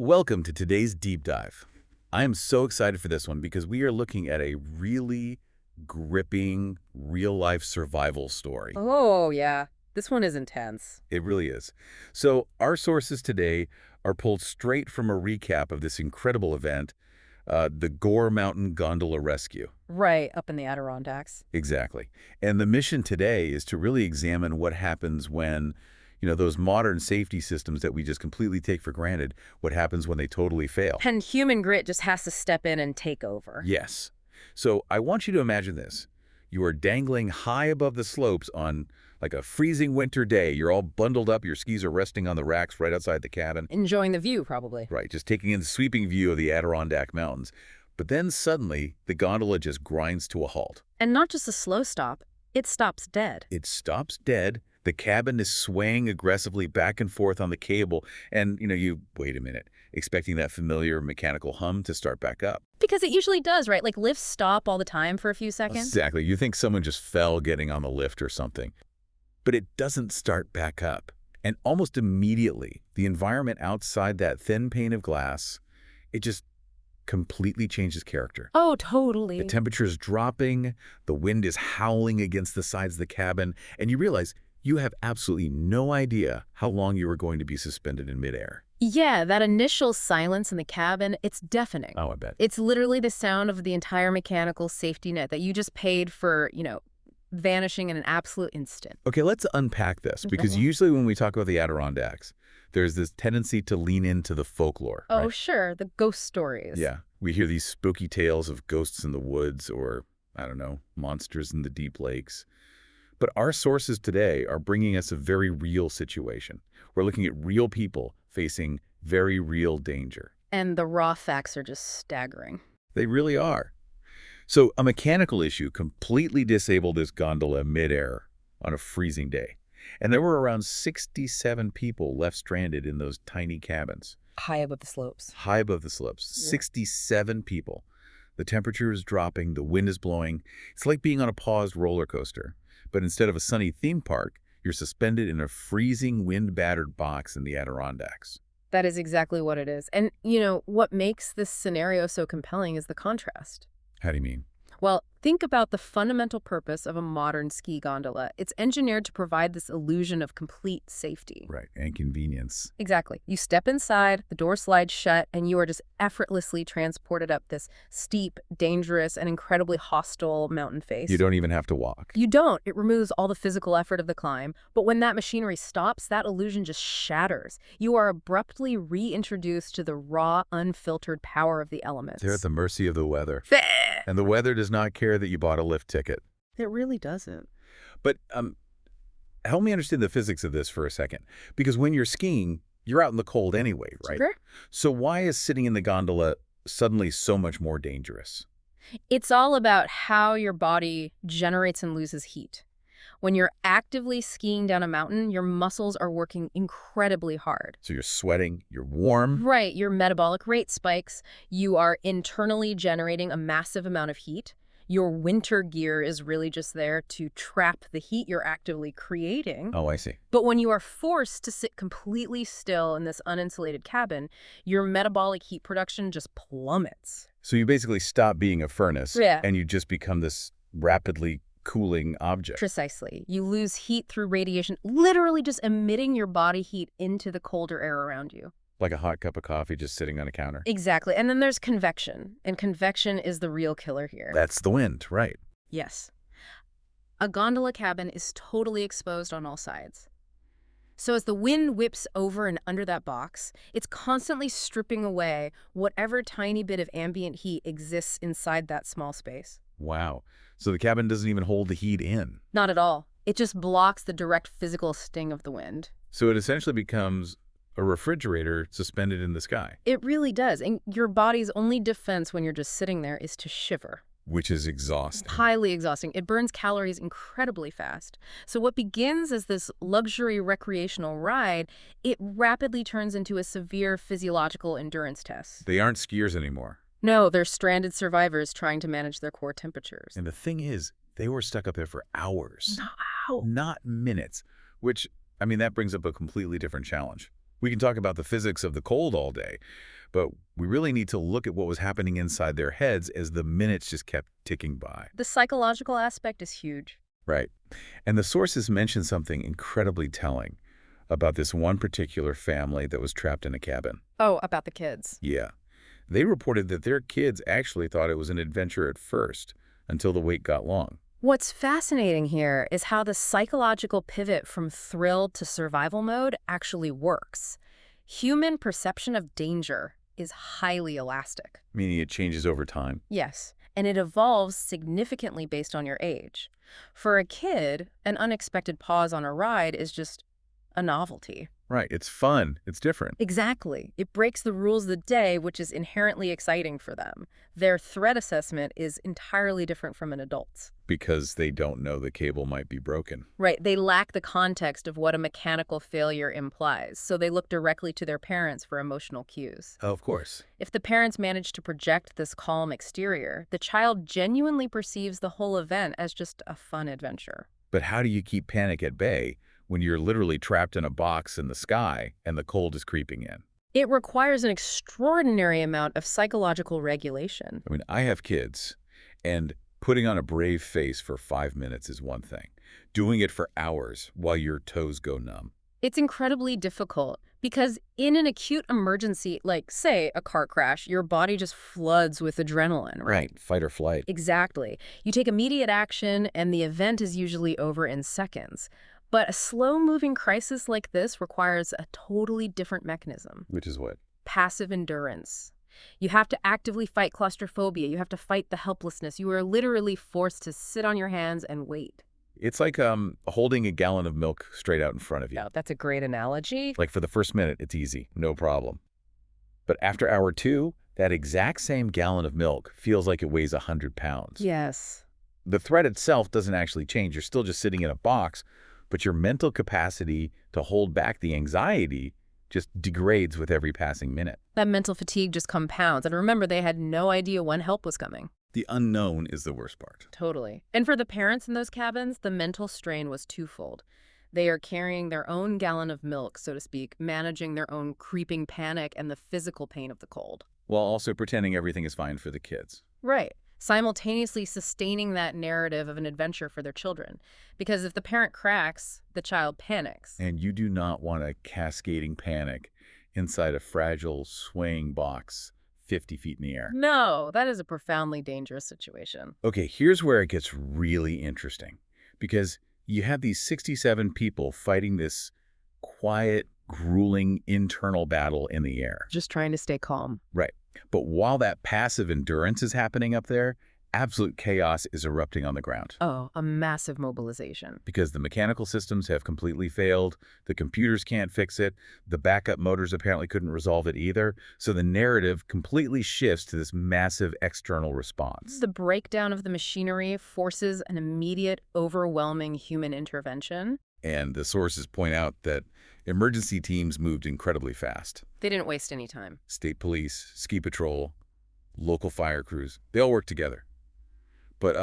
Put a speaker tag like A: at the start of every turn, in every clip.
A: Welcome to today's deep dive. I am so excited for this one because we are looking at a really gripping real-life survival story.
B: Oh, yeah. This one is intense.
A: It really is. So our sources today are pulled straight from a recap of this incredible event, the Gore Mountain Gondola Rescue.
B: Right, up in the Adirondacks.
A: Exactly. And the mission today is to really examine what happens when, those modern safety systems that we just completely take for granted, what happens when they totally fail.
B: And human grit just has to step in and take over.
A: Yes. So I want you to imagine this. You are dangling high above the slopes on like a freezing winter day. You're all bundled up. Your skis are resting on the racks right outside the cabin.
B: Enjoying the view, probably.
A: Right, just taking in the sweeping view of the Adirondack Mountains. But then suddenly, the gondola just grinds to a halt.
B: And not just a slow stop, it stops dead.
A: It stops dead. The cabin is swaying aggressively back and forth on the cable. And, you wait a minute, expecting that familiar mechanical hum to start back up.
B: Because it usually does, right? Like lifts stop all the time for a few seconds.
A: Exactly. You think someone just fell getting on the lift or something. But it doesn't start back up. And almost immediately, the environment outside that thin pane of glass, it just completely changes character.
B: Oh, totally.
A: The temperature is dropping, the wind is howling against the sides of the cabin, and you realize you have absolutely no idea how long you are going to be suspended in midair.
B: Yeah, that initial silence in the cabin, it's deafening.
A: Oh, I bet.
B: It's literally the sound of the entire mechanical safety net that you just paid for, vanishing in an absolute instant.
A: Okay, let's unpack this, because usually when we talk about the Adirondacks, there's this tendency to lean into the folklore.
B: Oh,
A: right?
B: sure, the ghost stories.
A: Yeah, we hear these spooky tales of ghosts in the woods or, I don't know, monsters in the deep lakes. But our sources today are bringing us a very real situation. We're looking at real people facing very real danger.
B: And the raw facts are just staggering.
A: They really are. So a mechanical issue completely disabled this gondola midair on a freezing day. And there were around 67 people left stranded in those tiny cabins.
B: High above the slopes.
A: High above the slopes. Yeah. 67 people. The temperature is dropping. The wind is blowing. It's like being on a paused roller coaster. But instead of a sunny theme park, you're suspended in a freezing, wind-battered box in the Adirondacks.
B: That is exactly what it is. And, what makes this scenario so compelling is the contrast.
A: How do you mean?
B: Well, think about the fundamental purpose of a modern ski gondola. It's engineered to provide this illusion of complete safety.
A: Right, and convenience.
B: Exactly. You step inside, the door slides shut, and you are just effortlessly transported up this steep, dangerous, and incredibly hostile mountain face.
A: You don't even have to walk.
B: You don't. It removes all the physical effort of the climb. But when that machinery stops, that illusion just shatters. You are abruptly reintroduced to the raw, unfiltered power of the elements.
A: They're at the mercy of the weather. And the weather does not care that you bought a lift ticket.
B: It really doesn't.
A: But help me understand the physics of this for a second. Because when you're skiing, you're out in the cold anyway, right?
B: Sure.
A: So why is sitting in the gondola suddenly so much more dangerous?
B: It's all about how your body generates and loses heat. When you're actively skiing down a mountain, your muscles are working incredibly hard.
A: So you're sweating, you're warm.
B: Right, your metabolic rate spikes. You are internally generating a massive amount of heat. Your winter gear is really just there to trap the heat you're actively creating.
A: Oh, I see.
B: But when you are forced to sit completely still in this uninsulated cabin, your metabolic heat production just plummets.
A: So you basically stop being a furnace,
B: Yeah.
A: And you just become this rapidly cooling object.
B: Precisely. You lose heat through radiation, literally just emitting your body heat into the colder air around you.
A: Like a hot cup of coffee just sitting on a counter.
B: Exactly. And then there's convection. And convection is the real killer here.
A: That's the wind, right?
B: Yes. A gondola cabin is totally exposed on all sides. So as the wind whips over and under that box, it's constantly stripping away whatever tiny bit of ambient heat exists inside that small space.
A: Wow. So the cabin doesn't even hold the heat in.
B: Not at all. It just blocks the direct physical sting of the wind.
A: So it essentially becomes a refrigerator suspended in the sky.
B: It really does. And your body's only defense when you're just sitting there is to shiver.
A: Which is exhausting.
B: Highly exhausting. It burns calories incredibly fast. So what begins as this luxury recreational ride, it rapidly turns into a severe physiological endurance test.
A: They aren't skiers anymore.
B: No, they're stranded survivors trying to manage their core temperatures.
A: And the thing is, they were stuck up there for hours.
B: Wow.
A: Not minutes. Which, that brings up a completely different challenge. We can talk about the physics of the cold all day, but we really need to look at what was happening inside their heads as the minutes just kept ticking by.
B: The psychological aspect is huge.
A: Right. And the sources mention something incredibly telling about this one particular family that was trapped in a cabin.
B: Oh, about the kids.
A: Yeah. They reported that their kids actually thought it was an adventure at first, until the wait got long.
B: What's fascinating here is how the psychological pivot from thrill to survival mode actually works. Human perception of danger is highly elastic.
A: Meaning it changes over time.
B: Yes, and it evolves significantly based on your age. For a kid, an unexpected pause on a ride is just a novelty.
A: Right. It's fun. It's different.
B: Exactly. It breaks the rules of the day, which is inherently exciting for them. Their threat assessment is entirely different from an adult's.
A: Because they don't know the cable might be broken.
B: Right. They lack the context of what a mechanical failure implies, so they look directly to their parents for emotional cues.
A: Oh, of course.
B: If the parents manage to project this calm exterior, the child genuinely perceives the whole event as just a fun adventure.
A: But how do you keep panic at bay when you're literally trapped in a box in the sky and the cold is creeping in?
B: It requires an extraordinary amount of psychological regulation.
A: I mean, I have kids, and putting on a brave face for 5 minutes is one thing. Doing it for hours while your toes go numb.
B: It's incredibly difficult because in an acute emergency, like, say, a car crash, your body just floods with adrenaline, right?
A: Fight or flight.
B: Exactly. You take immediate action, and the event is usually over in seconds. But a slow-moving crisis like this requires a totally different mechanism.
A: Which is what?
B: Passive endurance. You have to actively fight claustrophobia. You have to fight the helplessness. You are literally forced to sit on your hands and wait.
A: It's like holding a gallon of milk straight out in front of you.
B: Yeah, that's a great analogy.
A: Like for the first minute, it's easy, no problem. But after hour 2, that exact same gallon of milk feels like it weighs 100 pounds.
B: Yes.
A: The threat itself doesn't actually change. You're still just sitting in a box, but your mental capacity to hold back the anxiety just degrades with every passing minute.
B: That mental fatigue just compounds. And remember, they had no idea when help was coming.
A: The unknown is the worst part.
B: Totally. And for the parents in those cabins, the mental strain was twofold. They are carrying their own gallon of milk, so to speak, managing their own creeping panic and the physical pain of the cold.
A: While also pretending everything is fine for the kids.
B: Right. Simultaneously sustaining that narrative of an adventure for their children. Because if the parent cracks, the child panics.
A: And you do not want a cascading panic inside a fragile, swaying box 50 feet in the air.
B: No, that is a profoundly dangerous situation.
A: Okay, here's where it gets really interesting. Because you have these 67 people fighting this quiet, grueling internal battle in the air.
B: Just trying to stay calm.
A: Right. But while that passive endurance is happening up there, absolute chaos is erupting on the ground.
B: Oh, a massive mobilization.
A: Because the mechanical systems have completely failed, the computers can't fix it, the backup motors apparently couldn't resolve it either, so the narrative completely shifts to this massive external response.
B: The breakdown of the machinery forces an immediate, overwhelming human intervention.
A: And the sources point out that emergency teams moved incredibly fast.
B: They didn't waste any time.
A: State police, ski patrol, local fire crews, they all work together. But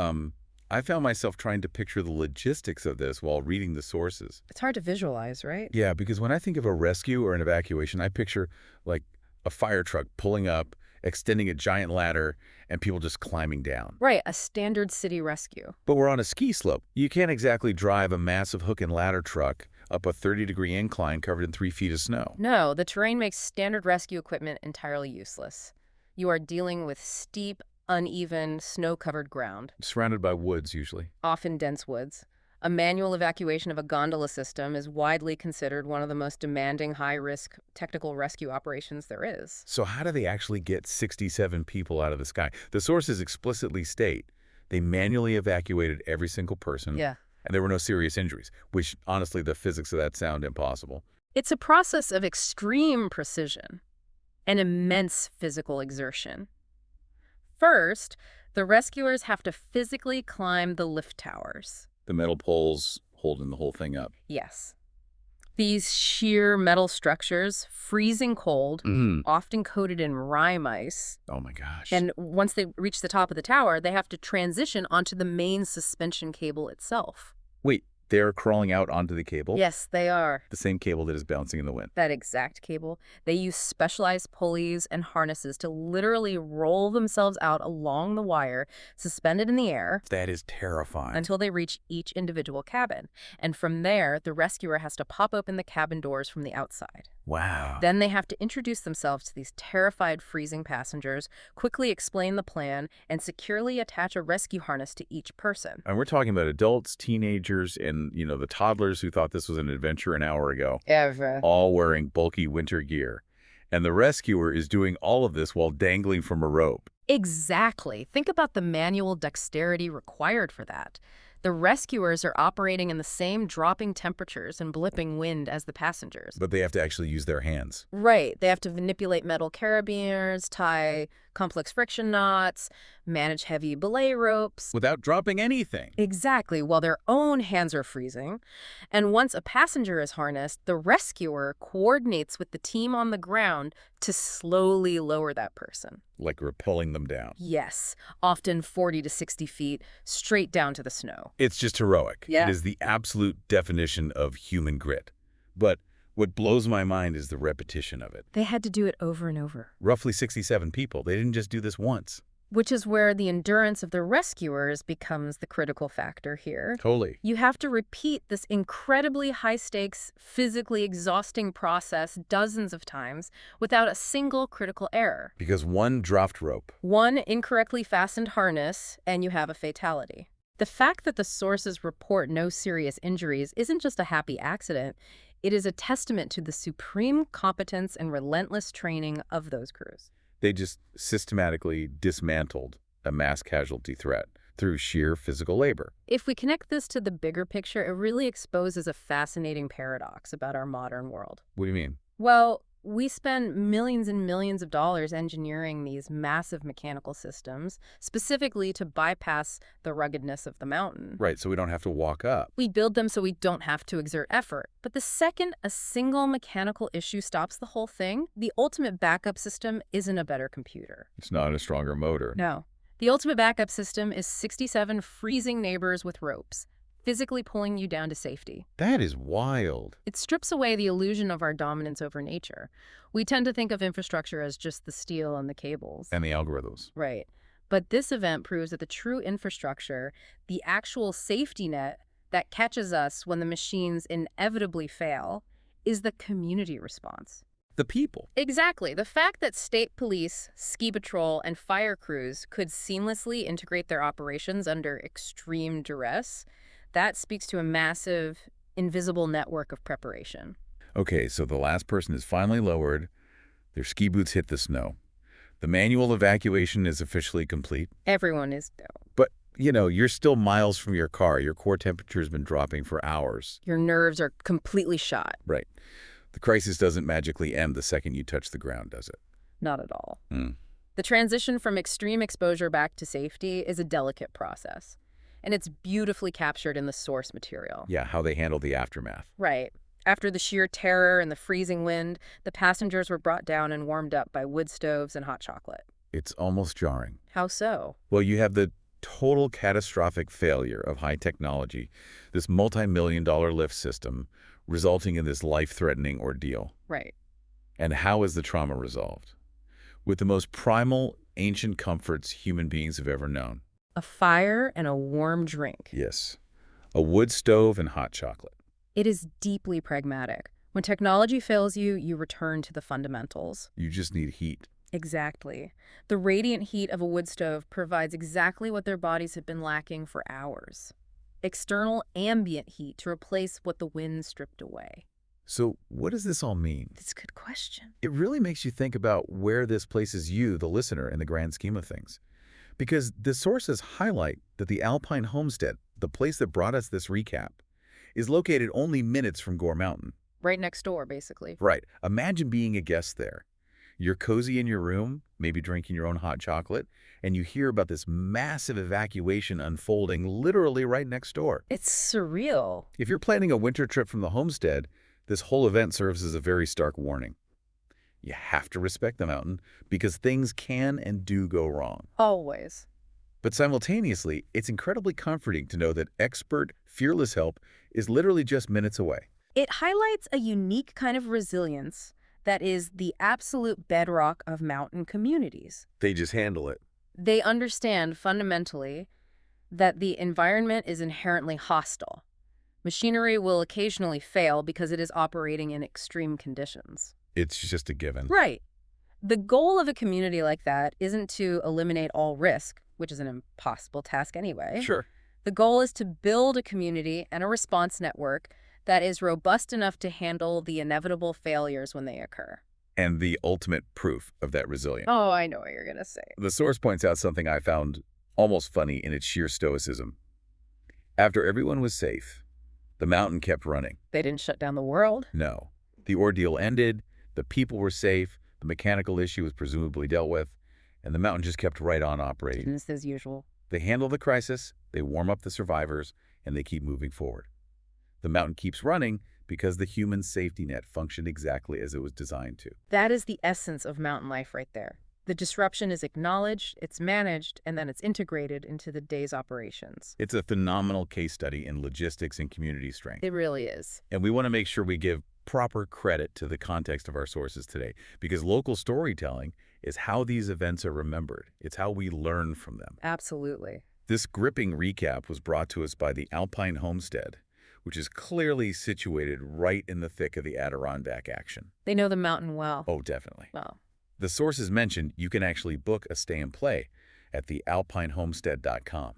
A: I found myself trying to picture the logistics of this while reading the sources.
B: It's hard to visualize, right?
A: Yeah, because when I think of a rescue or an evacuation, I picture like a fire truck pulling up, extending a giant ladder, and people just climbing down.
B: Right, a standard city rescue.
A: But we're on a ski slope. You can't exactly drive a massive hook and ladder truck up a 30-degree incline covered in 3 feet of snow.
B: No, the terrain makes standard rescue equipment entirely useless. You are dealing with steep, uneven, snow-covered ground.
A: Surrounded by woods, usually.
B: Often dense woods. A manual evacuation of a gondola system is widely considered one of the most demanding, high-risk technical rescue operations there is.
A: So how do they actually get 67 people out of the sky? The sources explicitly state they manually evacuated every single person.
B: Yeah.
A: And there were no serious injuries, which, honestly, the physics of that sound impossible.
B: It's a process of extreme precision and immense physical exertion. First, the rescuers have to physically climb the lift towers.
A: The metal poles holding the whole thing up.
B: Yes. These sheer metal structures, freezing cold, often coated in rime ice.
A: Oh my gosh.
B: And once they reach the top of the tower, they have to transition onto the main suspension cable itself.
A: Wait, They're crawling out onto the cable,
B: Yes, they are.
A: the same cable that is bouncing in the wind.
B: That exact cable. They use specialized pulleys and harnesses to literally roll themselves out along the wire, suspended in the air,
A: That is terrifying.
B: until they reach each individual cabin. And from there, the rescuer has to pop open the cabin doors from the outside.
A: Wow.
B: Then they have to introduce themselves to these terrified, freezing passengers, quickly explain the plan, and securely attach a rescue harness to each person.
A: And we're talking about adults, teenagers, and, the toddlers who thought this was an adventure an hour ago,
B: Ever.
A: all wearing bulky winter gear. And the rescuer is doing all of this while dangling from a rope.
B: Exactly. Think about the manual dexterity required for that. The rescuers are operating in the same dropping temperatures and blipping wind as the passengers.
A: But they have to actually use their hands.
B: Right. They have to manipulate metal carabiners, tie complex friction knots, manage heavy belay ropes.
A: Without dropping anything.
B: Exactly, while their own hands are freezing. And once a passenger is harnessed, the rescuer coordinates with the team on the ground to slowly lower that person.
A: Like rappelling them down.
B: Yes, often 40 to 60 feet, straight down to the snow.
A: It's just heroic.
B: Yeah.
A: It is the absolute definition of human grit. But what blows my mind is the repetition of it.
B: They had to do it over and over.
A: Roughly 67 people. They didn't just do this once.
B: Which is where the endurance of the rescuers becomes the critical factor here.
A: Totally.
B: You have to repeat this incredibly high-stakes, physically exhausting process dozens of times without a single critical error.
A: Because one dropped rope.
B: One incorrectly fastened harness, and you have a fatality. The fact that the sources report no serious injuries isn't just a happy accident. It is a testament to the supreme competence and relentless training of those crews.
A: They just systematically dismantled a mass casualty threat through sheer physical labor.
B: If we connect this to the bigger picture, it really exposes a fascinating paradox about our modern world.
A: What do you mean?
B: Well, we spend millions and millions of dollars engineering these massive mechanical systems, specifically to bypass the ruggedness of the mountain.
A: Right, so we don't have to walk up.
B: We build them so we don't have to exert effort. But the second a single mechanical issue stops the whole thing, the ultimate backup system isn't a better computer.
A: It's not a stronger motor.
B: No. The ultimate backup system is 67 freezing neighbors with ropes, physically pulling you down to safety.
A: That is wild.
B: It strips away the illusion of our dominance over nature. We tend to think of infrastructure as just the steel and the cables.
A: And the algorithms.
B: Right. But this event proves that the true infrastructure, the actual safety net that catches us when the machines inevitably fail, is the community response.
A: The people.
B: Exactly. The fact that state police, ski patrol, and fire crews could seamlessly integrate their operations under extreme duress, that speaks to a massive, invisible network of preparation.
A: Okay, so the last person is finally lowered. Their ski boots hit the snow. The manual evacuation is officially complete.
B: Everyone is down.
A: But, you're still miles from your car. Your core temperature has been dropping for hours.
B: Your nerves are completely shot.
A: Right. The crisis doesn't magically end the second you touch the ground, does it?
B: Not at all.
A: Mm.
B: The transition from extreme exposure back to safety is a delicate process. And it's beautifully captured in the source material.
A: Yeah, how they handle the aftermath.
B: Right. After the sheer terror and the freezing wind, the passengers were brought down and warmed up by wood stoves and hot chocolate.
A: It's almost jarring.
B: How so?
A: Well, you have the total catastrophic failure of high technology, this multi-million-dollar lift system, resulting in this life-threatening ordeal.
B: Right.
A: And how is the trauma resolved? With the most primal, ancient comforts human beings have ever known.
B: A fire and a warm drink.
A: Yes. A wood stove and hot chocolate.
B: It is deeply pragmatic. When technology fails you, you return to the fundamentals.
A: You just need heat.
B: Exactly. The radiant heat of a wood stove provides exactly what their bodies have been lacking for hours. External ambient heat to replace what the wind stripped away.
A: So what does this all mean?
B: That's a good question.
A: It really makes you think about where this places you, the listener, in the grand scheme of things. Because the sources highlight that the Alpine Homestead, the place that brought us this recap, is located only minutes from Gore Mountain.
B: Right next door, basically.
A: Right. Imagine being a guest there. You're cozy in your room, maybe drinking your own hot chocolate, and you hear about this massive evacuation unfolding literally right next door.
B: It's surreal.
A: If you're planning a winter trip from the homestead, this whole event serves as a very stark warning. You have to respect the mountain because things can and do go wrong.
B: Always.
A: But simultaneously, it's incredibly comforting to know that expert, fearless help is literally just minutes away.
B: It highlights a unique kind of resilience that is the absolute bedrock of mountain communities.
A: They just handle it.
B: They understand fundamentally that the environment is inherently hostile. Machinery will occasionally fail because it is operating in extreme conditions.
A: It's just a given.
B: Right. The goal of a community like that isn't to eliminate all risk, which is an impossible task anyway.
A: Sure.
B: The goal is to build a community and a response network that is robust enough to handle the inevitable failures when they occur.
A: And the ultimate proof of that resilience.
B: Oh, I know what you're going to say.
A: The source points out something I found almost funny in its sheer stoicism. After everyone was safe, the mountain kept running.
B: They didn't shut down the world.
A: No. The ordeal ended, the people were safe, the mechanical issue was presumably dealt with, and the mountain just kept right on operating.
B: Business as usual.
A: They handle the crisis, they warm up the survivors, and they keep moving forward. The mountain keeps running because the human safety net functioned exactly as it was designed to.
B: That is the essence of mountain life right there. The disruption is acknowledged, it's managed, and then it's integrated into the day's operations.
A: It's a phenomenal case study in logistics and community strength.
B: It really is.
A: And we want to make sure we give proper credit to the context of our sources today, because local storytelling is how these events are remembered. It's how we learn from them.
B: Absolutely.
A: This gripping recap was brought to us by the Alpine Homestead, which is clearly situated right in the thick of the Adirondack action.
B: They know the mountain well.
A: Oh, definitely.
B: Well,
A: The sources mentioned you can actually book a stay and play at the alpinehomestead.com.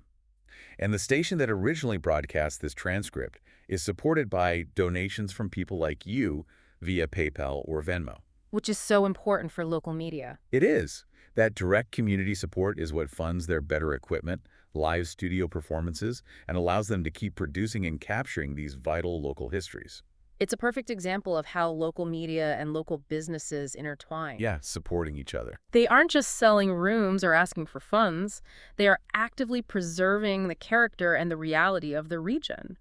A: And the station that originally broadcast this transcript is supported by donations from people like you via PayPal or Venmo.
B: which is so important for local media.
A: It is. That direct community support is what funds their better equipment, live studio performances, and allows them to keep producing and capturing these vital local histories.
B: It's a perfect example of how local media and local businesses intertwine.
A: Yeah, supporting each other.
B: They aren't just selling rooms or asking for funds. They are actively preserving the character and the reality of the region.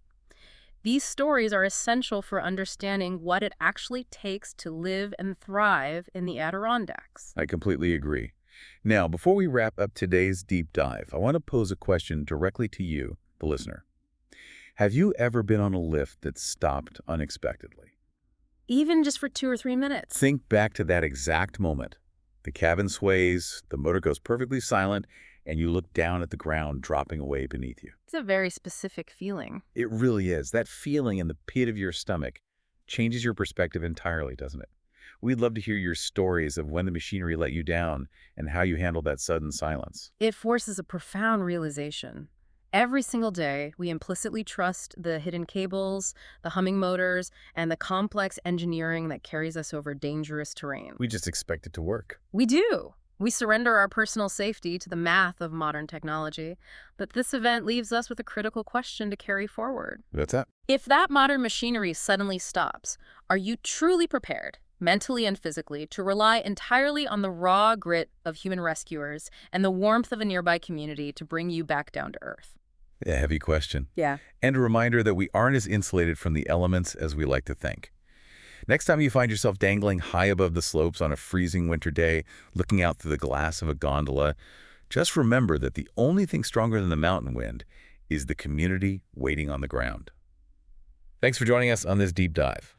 B: These stories are essential for understanding what it actually takes to live and thrive in the Adirondacks.
A: I completely agree. Now, before we wrap up today's deep dive, I want to pose a question directly to you, the listener. Have you ever been on a lift that stopped unexpectedly?
B: Even just for 2 or 3 minutes.
A: Think back to that exact moment. The cabin sways, the motor goes perfectly silent, and you look down at the ground dropping away beneath you.
B: It's a very specific feeling.
A: It really is. That feeling in the pit of your stomach changes your perspective entirely, doesn't it? We'd love to hear your stories of when the machinery let you down and how you handled that sudden silence.
B: It forces a profound realization. Every single day, we implicitly trust the hidden cables, the humming motors, and the complex engineering that carries us over dangerous terrain.
A: We just expect it to work.
B: We do. We surrender our personal safety to the math of modern technology, but this event leaves us with a critical question to carry forward.
A: That's it.
B: If that modern machinery suddenly stops, are you truly prepared, mentally and physically, to rely entirely on the raw grit of human rescuers and the warmth of a nearby community to bring you back down to earth?
A: A heavy question.
B: Yeah.
A: And a reminder that we aren't as insulated from the elements as we like to think. Next time you find yourself dangling high above the slopes on a freezing winter day, looking out through the glass of a gondola, just remember that the only thing stronger than the mountain wind is the community waiting on the ground. Thanks for joining us on this deep dive.